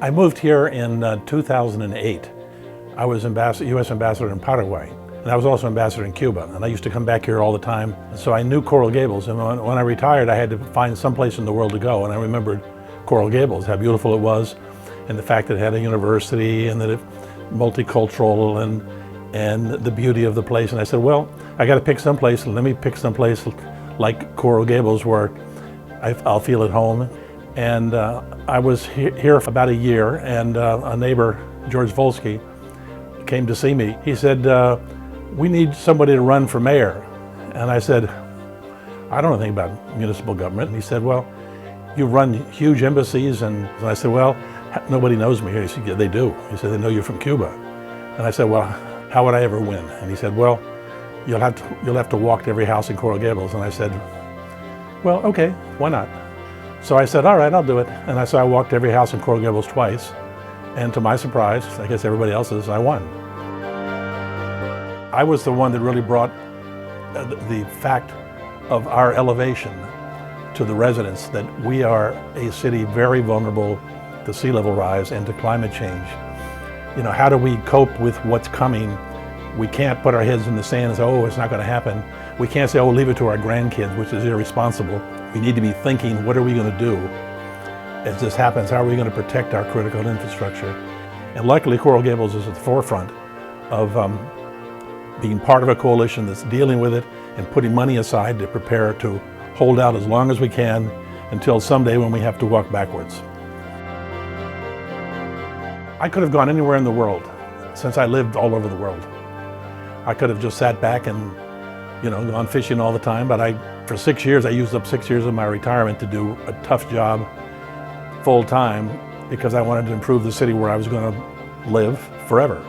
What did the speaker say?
I moved here in 2008. I was U.S. ambassador in Paraguay, and I was also ambassador in Cuba, and I used to come back here all the time. So I knew Coral Gables, and when I retired, I had to find some place in the world to go, and I remembered Coral Gables, how beautiful it was, and the fact that it had a university, and that it multicultural, and the beauty of the place. And I said, well, I got to pick some place. Let me pick some place like Coral Gables where I'll feel at home. And I was here for about a year, and a neighbor, George Volsky, came to see me. He said, we need somebody to run for mayor. And I said, I don't know anything about municipal government. And he said, well, you run huge embassies. And I said, well, nobody knows me here. He said, yeah, they do. He said, they know you're from Cuba. And I said, well, how would I ever win? And he said, well, you'll have to walk to every house in Coral Gables. And I said, well, okay, why not? So I said, all right, I'll do it. And so I walked every house in Coral Gables twice. And to my surprise, I guess everybody else's, I won. I was the one that really brought the fact of our elevation to the residents, that we are a city very vulnerable to sea level rise and to climate change. You know, how do we cope with what's coming? We can't put our heads in the sand and say, oh, it's not going to happen. We can't say, oh, leave it to our grandkids, which is irresponsible. We need to be thinking, what are we going to do as this happens? How are we going to protect our critical infrastructure? And luckily, Coral Gables is at the forefront of being part of a coalition that's dealing with it and putting money aside to prepare to hold out as long as we can until someday when we have to walk backwards. I could have gone anywhere in the world, since I lived all over the world. I could have just sat back and, you know, gone fishing all the time, but for 6 years, I used up 6 years of my retirement to do a tough job full time because I wanted to improve the city where I was going to live forever.